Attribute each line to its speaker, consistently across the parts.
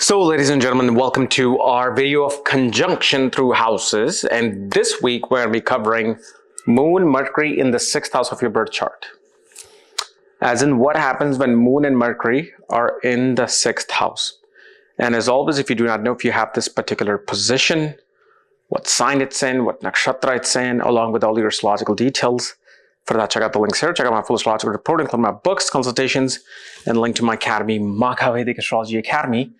Speaker 1: So, ladies and gentlemen, welcome to our video of conjunction through houses. And this week, we're going to be covering Moon, Mercury in the 6th house of your birth chart. As in, what happens when Moon and Mercury are in the 6th house. And as always, if you do not know if you have this particular position, what sign it's in, what nakshatra it's in, along with all your astrological details. For that, check out the links here. Check out my full astrological report, including my books, consultations, and link to my academy, Vedic Astrology Academy,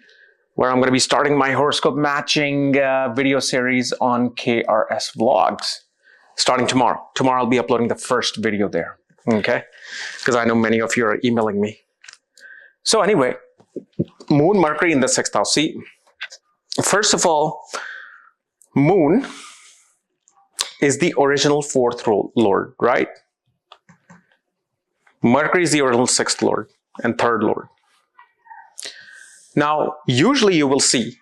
Speaker 1: where I'm going to be starting my horoscope matching video series on KRS Vlogs starting tomorrow. Tomorrow I'll be uploading the first video there, okay? Because I know many of you are emailing me. So anyway, Moon, Mercury in the 6th house. See, first of all, Moon is the original 4th lord, right? Mercury is the original 6th lord and 3rd lord. Now, usually you will see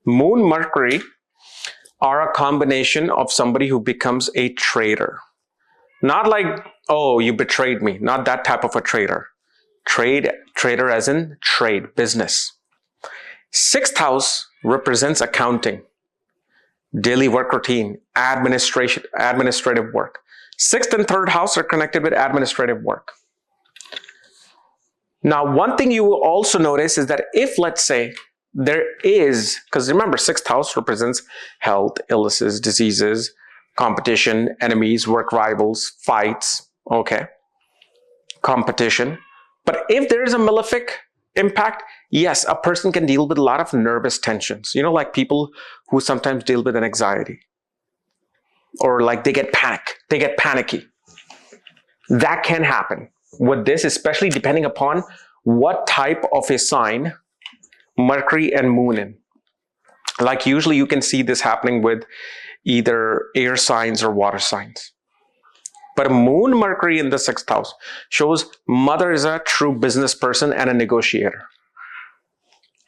Speaker 1: Moon, Mercury are a combination of somebody who becomes a trader. Not like, oh, you betrayed me. Not that type of a trader. Trader as in trade, business. 6th house represents accounting, daily work routine, administrative work. 6th and 3rd house are connected with administrative work. Now, one thing you will also notice is that if, let's say, there is, because remember, 6th house represents health, illnesses, diseases, competition, enemies, work rivals, fights, okay, competition. But if there is a malefic impact, yes, a person can deal with a lot of nervous tensions. You know, like people who sometimes deal with an anxiety. Or like they get panicky. That can happen with this, especially depending upon what type of a sign Mercury and Moon in. Like usually you can see this happening with either air signs or water signs. But Moon, Mercury in the 6th house shows mother is a true business person and a negotiator.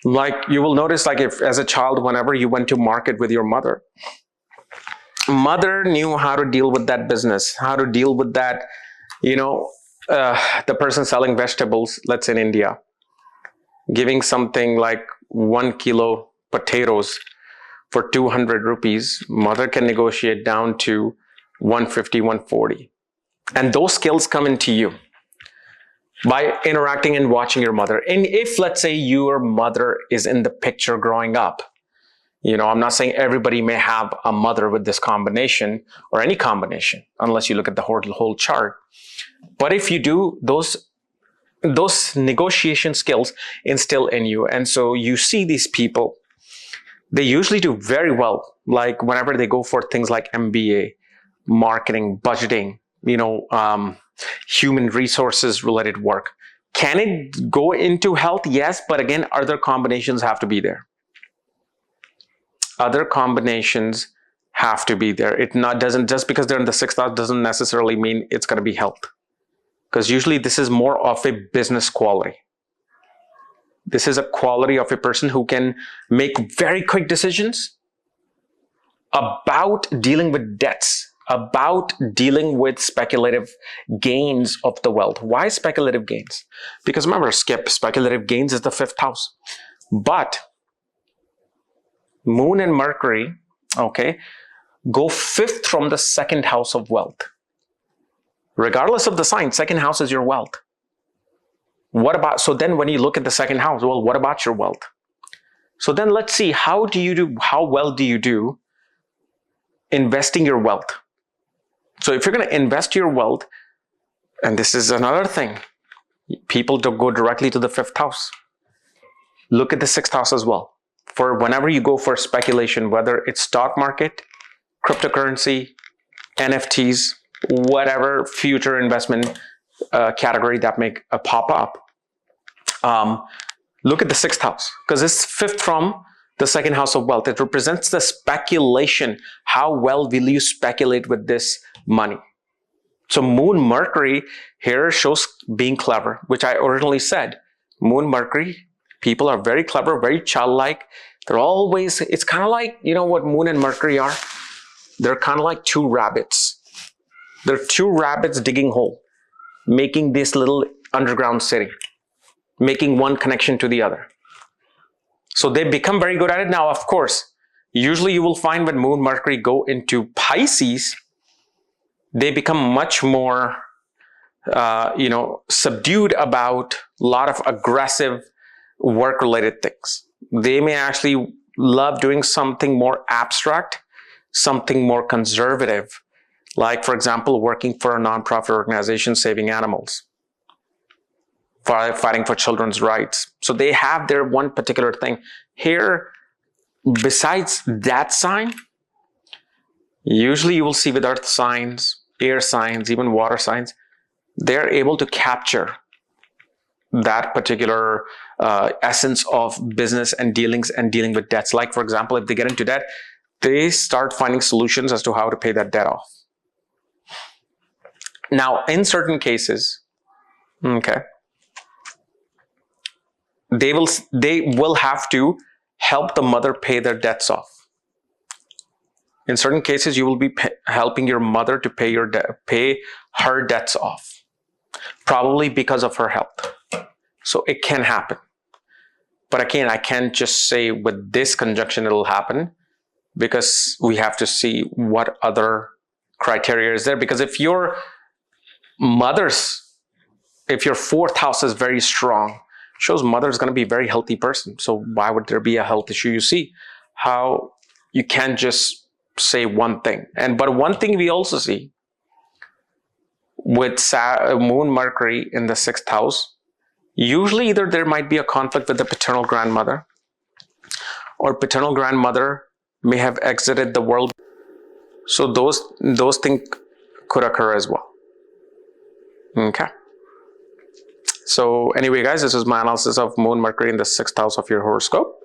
Speaker 1: Like you will notice, like if as a child, whenever you went to market with your mother, mother knew how to deal with that business, how to deal with that, you know, the person selling vegetables, let's say in India, giving something like 1 kilo potatoes for 200 rupees, mother can negotiate down to 150, 140. And those skills come into you by interacting and watching your mother. And if, let's say, your mother is in the picture growing up, you know, I'm not saying everybody may have a mother with this combination or any combination, unless you look at the whole chart. But if you do, those negotiation skills instill in you. And so you see these people, they usually do very well. Like whenever they go for things like MBA, marketing, budgeting, you know, human resources related work. Can it go into health? Yes. But again, other combinations have to be there. Other combinations have to be there. It doesn't just because they're in the 6th house doesn't necessarily mean it's going to be health. Because usually this is more of a business quality. This is a quality of a person who can make very quick decisions about dealing with debts, about dealing with speculative gains of the wealth. Why speculative gains? Because remember, speculative gains is the 5th house. But Moon and Mercury, okay, go 5th from the 2nd house of wealth. Regardless of the sign, 2nd house is your wealth. What about, so then when you look at the 2nd house, well, what about your wealth? So then let's see, how well do you do investing your wealth? So if you're going to invest your wealth, and this is another thing, people don't go directly to the 5th house. Look at the 6th house as well. For whenever you go for speculation, whether it's stock market, cryptocurrency, NFTs, whatever future investment category that may pop up, look at the 6th house, because it's 5th from the 2nd house of wealth. It represents the speculation. How well will you speculate with this money? So Moon, Mercury here shows being clever, which I originally said. Moon, Mercury, people are very clever, very childlike. They're always, it's kind of like, you know what Moon and Mercury are? They're kind of like two rabbits. They're two rabbits digging hole, making this little underground city, making one connection to the other. So they become very good at it. Now, of course, usually you will find when Moon, Mercury go into Pisces, they become much more, subdued about a lot of aggressive work-related things. They may actually love doing something more abstract, something more conservative, like, for example, working for a nonprofit organization saving animals, fighting for children's rights. So they have their one particular thing. Here, besides that sign, usually you will see with earth signs, air signs, even water signs, they're able to capture that particular essence of business and dealings and dealing with debts. Like, for example, if they get into debt, they start finding solutions as to how to pay that debt off. Now, in certain cases, they will have to help the mother pay their debts off. In certain cases, you will be helping your mother to pay her debts off, probably because of her health. So it can happen. But again, I can't just say with this conjunction it'll happen, because we have to see what other criteria is there. Because if your fourth house is very strong, shows mother is going to be a very healthy person. So why would there be a health issue? You see how you can't just say one thing. But one thing we also see with Moon, Mercury in the 6th house, usually either there might be a conflict with the paternal grandmother, or paternal grandmother may have exited the world. So those things could occur as well. Okay. So anyway, guys, this is my analysis of Moon, Mercury in the 6th house of your horoscope.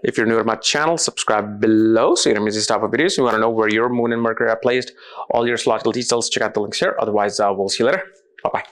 Speaker 1: If you're new to my channel, subscribe below so you don't miss these type of videos. You want to know where your Moon and Mercury are placed, all your astrological details, check out the links here. Otherwise, we'll see you later. Bye-bye.